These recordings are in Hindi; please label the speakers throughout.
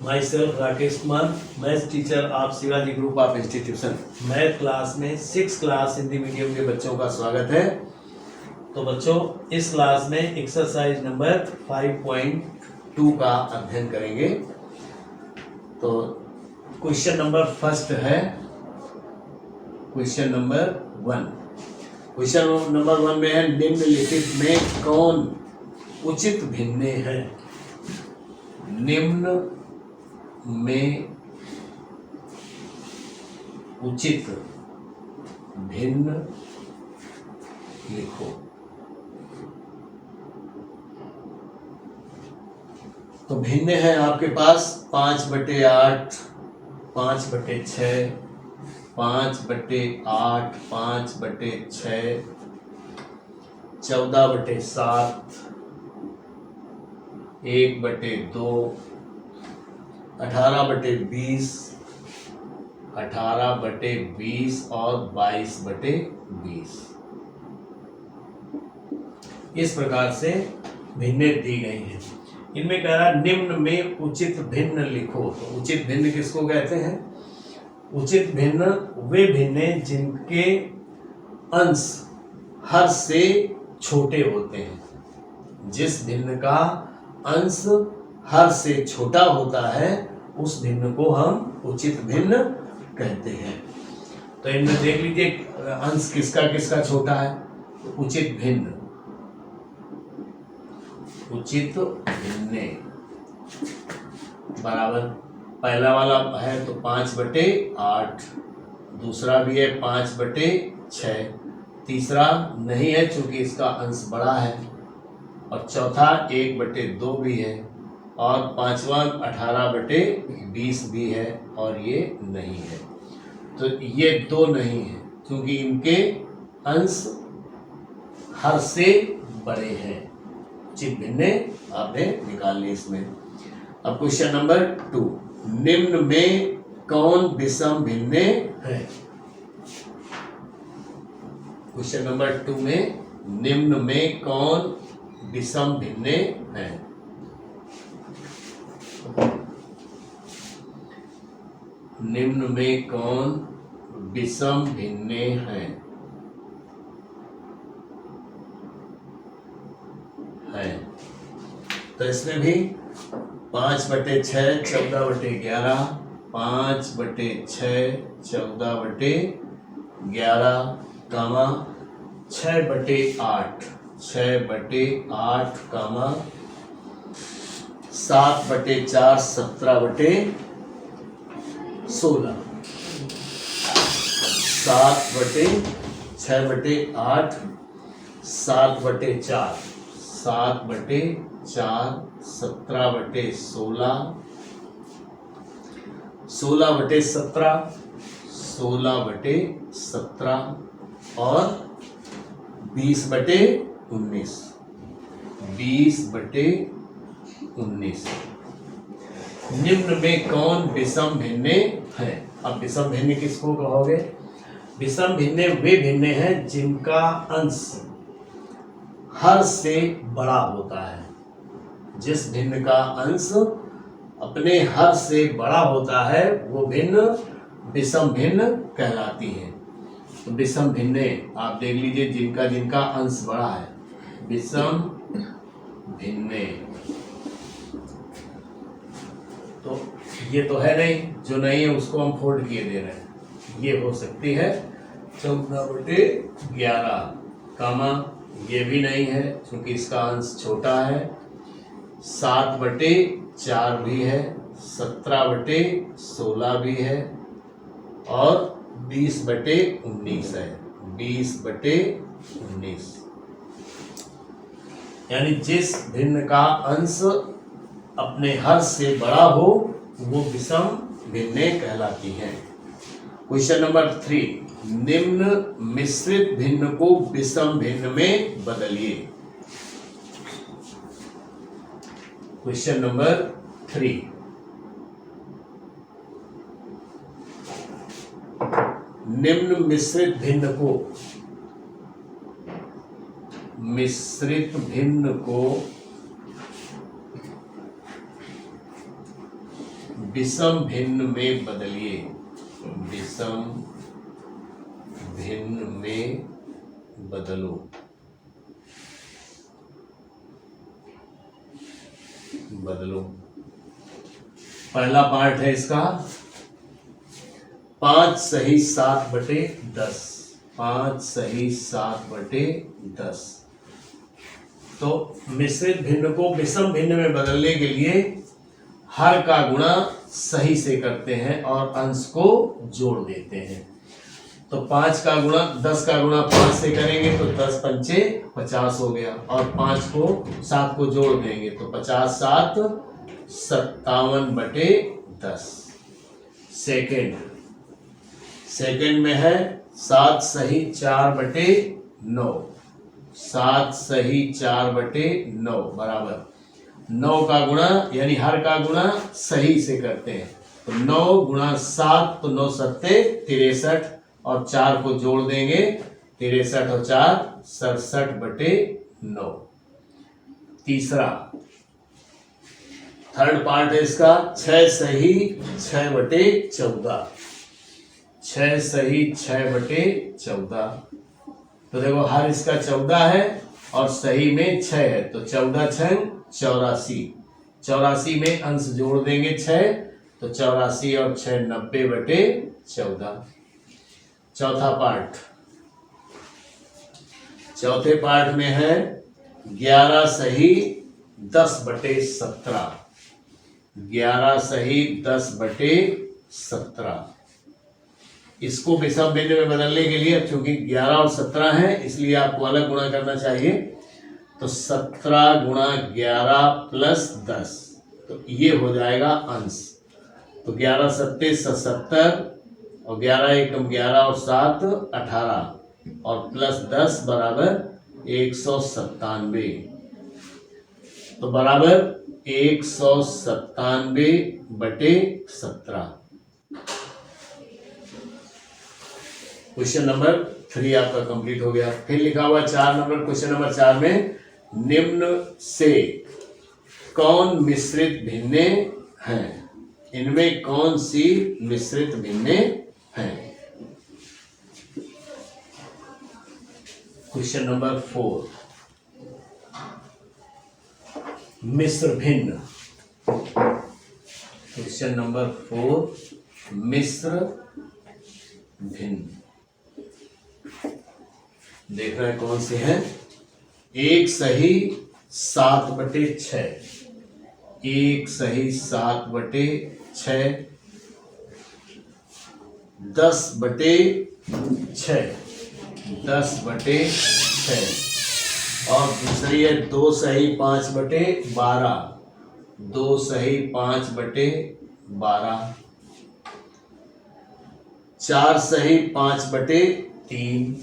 Speaker 1: My self Rakesh Kumar, maths teacher of Shivaji group of institution. Math class में 6 क्लास हिंदी मीडियम के बच्चों का स्वागत है। तो बच्चों, इस क्लास में एक्सरसाइज नंबर 5.2 का अध्ययन करेंगे। तो क्वेश्चन नंबर फर्स्ट है क्वेश्चन नंबर 1। क्वेश्चन नंबर 1 में है, निम्नलिखित में कौन उचित भिन्ने है? निम्न में उचित भिन्न लिखो। तो भिन्न है आपके पास 5/8, 5/6, 5/8, 5/6, 14/7, 1/2, 18/20, 18/20 और 22/20। इस प्रकार से भिन्ने दी गई हैं। इनमें कह रहा निम्न में उचित भिन्न लिखो। तो उचित भिन्न किसको कहते हैं? उचित भिन्न वे भिन्ने जिनके अंश हर से छोटे होते हैं। जिस भिन्न का अंश हर से छोटा होता है उस भिन्न को हम उचित भिन्न कहते हैं। तो इनमें देख लीजिए अंश किसका किसका छोटा है। तो उचित भिन्न, उचित भिन्ने बराबर पहला वाला है तो 5/8, दूसरा भी है 5/6, तीसरा नहीं है चूंकि इसका अंश बड़ा है, और चौथा 1/2 भी है, और पांचवा 18/20 भी है, और ये नहीं है। तो ये दो नहीं है क्योंकि इनके अंश हर से बड़े हैं। उचित भिन्ने आपने निकाल ली इसमें। अब क्वेश्चन नंबर 2, निम्न में कौन विषम भिन्ने है? क्वेश्चन नंबर 2 में निम्न में कौन विषम भिन्ने हैं? निम्न में कौन विषम भिन्ने हैं? तो इसमें भी 5/6, 14/11, 5/6, 14/11, कामा 6/8, 6/8, कामा 7/4, 17/16, 7/6/8, 7/4, 7/4, 17/16, 16/17, 16/17 और 20/19, 20/19। निम्न में कौन विषम भिन्ने हैं? अब विषम भिन्न किसको कहोगे? विषम भिन्ने वे भिन्ने हैं जिनका अंश हर से बड़ा होता है। जिस भिन्न का अंश अपने हर से बड़ा होता है वो भिन्न विषम भिन्न कहलाती है। तो विषम भिन्ने आप देख लीजिए जिनका जिनका अंश बड़ा है, विषम भिन्ने। तो ये तो है नहीं, जो नहीं है उसको हम फोल्ड किए दे रहे हैं। ये हो सकती है 14/11, कामा ये भी नहीं है क्योंकि इसका अंश छोटा है, 7/4 भी है, 17/16 भी है, और 20/19 है, 20/19। यानी जिस भिन्न का अंश अपने हर से बड़ा हो वो विषम भिन्ने कहलाती हैं। क्वेश्चन नंबर 3, निम्न मिश्रित भिन्न को विषम भिन्न में बदलिए। क्वेश्चन नंबर 3, निम्न मिश्रित भिन्न को विषम भिन्न में बदलिए, विषम भिन्न में बदलो। बदलो। पहला पार्ट है इसका 5 सही 7/10, 5 सही 7/10। तो मिश्रित भिन्न को विषम भिन्न में बदलने के लिए हर का गुणा सही से करते हैं और अंश को जोड़ देते हैं। तो 5 का गुणा 10 का गुणा 5 से करेंगे तो 10 पंचे 50 हो गया, और 5 को 7 को जोड़ देंगे तो 50 7 57/10। सेकंड में है 7 सही 4/9, 7 सही 4/9 बराबर 9 का गुणा यानी हर का गुणा सही से करते हैं। तो 9 गुणा 7 तो 9 सत्ते 63, और 4 को जोड़ देंगे 63 और 4 67/9। थर्ड पार्ट है इसका 6 सही 6/14, 6 सही 6/14। तो देखो हर इसका 14 है और सही में 6 है, तो 14 6 84, 84 में अंश जोड़ देंगे 6, तो 84 और 6 90/14। चौथे पार्ट में है 11 सही 10/17, 11 सही 10/17। इसको विषम भिन्न में बदलने के लिए, अब चूंकि 11 और 17 है इसलिए आपको अलग गुणा करना चाहिए। तो 17 गुणा 11 प्लस 10, तो ये हो जाएगा अंश। तो 11 सत्ते 77, और 11 एकम 11 और 7 18, और प्लस 10 बराबर 197। तो बराबर 197/17। क्वेश्चन नंबर 3 आपका कंप्लीट हो गया। फिर लिखा हुआ 4 नंबर, क्वेश्चन नंबर 4 में निम्न से कौन मिश्रित भिन्ने हैं? इनमें कौन सी मिश्रित भिन्ने हैं? क्वेश्चन नंबर 4 मिश्र भिन्न। क्वेश्चन नंबर 4 मिश्र भिन्न। देख रहे हैं कौन से हैं? 1 सही 7/6, 1 सही 7/6, 10/6, 10/6, और दूसरी है 2 सही 5/12, 2 सही 5/12, 4 सही 5/3,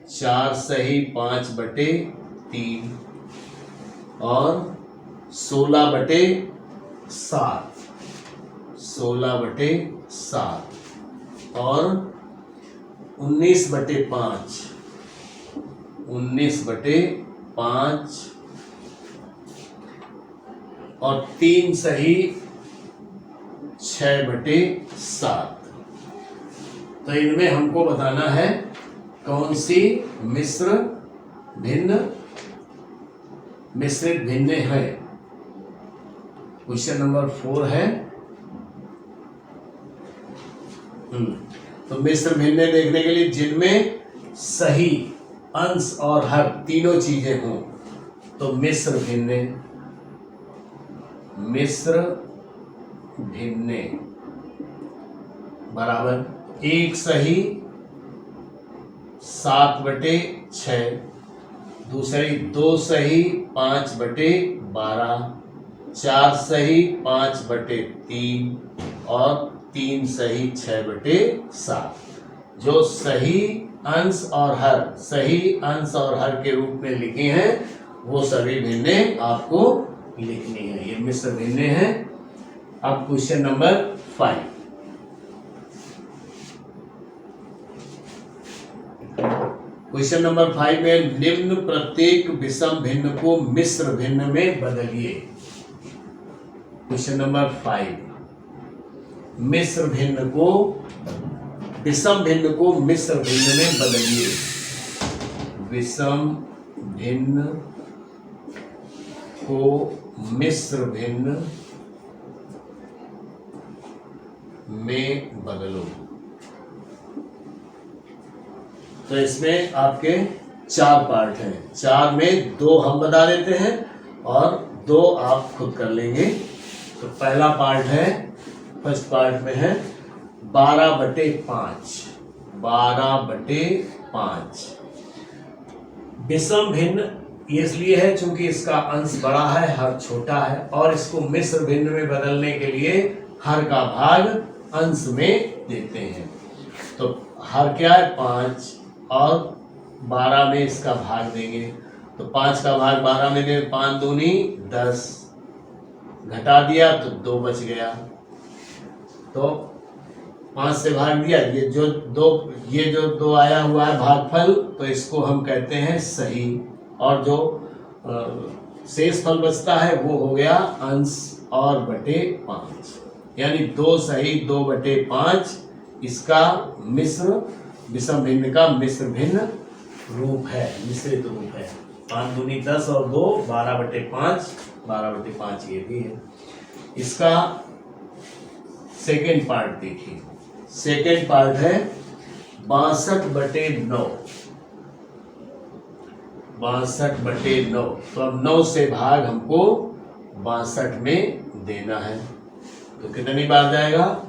Speaker 1: 4 सही 5/3, और 16/7, 16/7, और 19/5, 19/5, और 3 सही 6/7। तो इनमें हमको बताना है कौन सी मिश्रित भिन्न है। क्वेश्चन नंबर 4 है। तो मिश्र भिन्न देखने के लिए जिनमें सही अंश और हर तीनों चीजें हों, तो मिश्र भिन्न बराबर 1 सही 7/6, दूसरी 2 सही 5/12, 4 सही 5/3, और 3 सही 6/7। जो सही अंश और हर के रूप में लिखे हैं वो सभी भिन्ने आपको लिखनी है। ये मिश्र भिन्ने हैं। अब क्वेश्चन नंबर 5। क्वेश्चन नंबर 5 में निम्न प्रत्येक विषम भिन्न को मिश्र भिन्न में बदलिए। क्वेश्चन नंबर 5 मिश्र भिन्न को, विषम भिन्न को मिश्र भिन्न में बदलिए। विषम भिन्न को मिश्र भिन्न में बदलो। तो इसमें आपके 4 पार्ट हैं, 4 में 2 हम बता देते हैं और 2 आप खुद कर लेंगे। तो पहला पार्ट है, फर्स्ट पार्ट में है 12/5। 12/5 विषम भिन्न इसलिए है क्योंकि इसका अंश बड़ा है, हर छोटा है, और इसको मिश्र भिन्न में बदलने के लिए हर का भाग अंश में देते हैं। तो हर क्या है 5 और 12 में इसका भाग देंगे। तो 5 का भाग 12 में देंगे, 5 दूनी 10, घटा दिया तो 2 बच गया। तो 5 से भाग दिया, ये जो 2 आया हुआ है भागफल, तो इसको हम कहते हैं सही, और जो शेष फल बचता है वो हो गया अंश और बटे 5, यानी 2 सही 2/5 इसका मिश्र विषम भिन्न का मिश्र भिन्न रूप है, मिश्रित रूप है। 5 दूनी 10 और 2 12/5, 12/5 ये भी है। इसका सेकेंड पार्ट देखिए, सेकेंड पार्ट है 62/9। 62/9, तो अब 9 से भाग हमको 62 में देना है। तो कितनी बार जाएगा,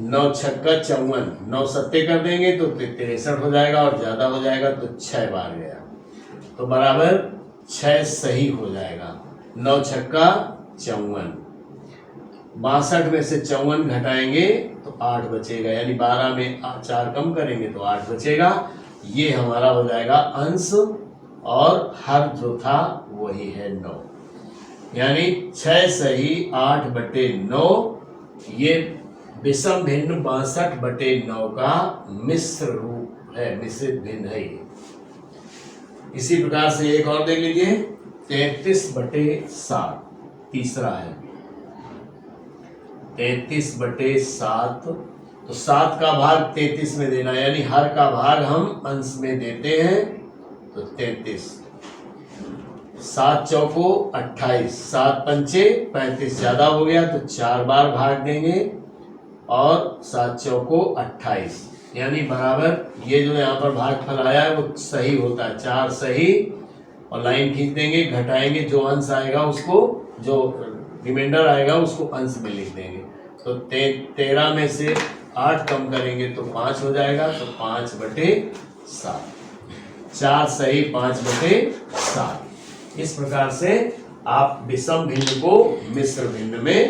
Speaker 1: 9 छक्का 54, 9 सत्ते कर देंगे तो 63 हो जाएगा, और ज्यादा हो जाएगा तो 6 बार गया, तो बराबर 6 सही हो जाएगा। 9 छक्का 54, 62 में से 54 घटाएंगे तो 8 बचेगा, यानी 12 में 4 कम करेंगे तो 8 बचेगा। ये हमारा हो जाएगा अंश, और हर जो था वही है 9, यानी 6 सही 8/9 ये विषम भिन्न 62/9 का मिश्र रूप है, मिश्रित भिन्न है ये। इसी प्रकार से एक और देख लीजिए, 33/7 तीसरा है। 33/7, तो 7 का भाग 33 में देना, यानी हर का भाग हम अंश में देते हैं, तो 33। 7 चौको 28, 7 पंचे 35, ज्यादा हो गया तो 4 बार भाग देंगे, और 7 चौको 28, यानी बराबर ये जो यहाँ पर भागफल आया है वो सही होता है, 4 सही, और लाइन खींच देंगे, घटाएंगे, जो अंश आएगा उसको, जो रिमाइंडर आएगा उसको अंश में लिख देंगे। तो 13 में से 8 कम करेंगे तो 5 हो जाएगा, तो 5/7, 4 सही 5/7। इस प्रकार से आप विषम भिन्न को मिश्र भिन्न में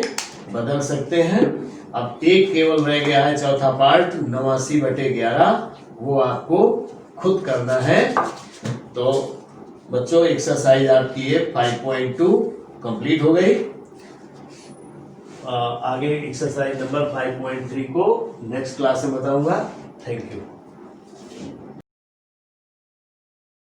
Speaker 1: बदल सकते हैं। अब एक केवल रह गया है चौथा पार्ट 89/11, वो आपको खुद करना है। तो बच्चों एक्सरसाइज आपकी ये 5.2 कंप्लीट हो गई। आगे एक्सरसाइज नंबर 5.3 को नेक्स्ट क्लास में बताऊंगा। Thank you.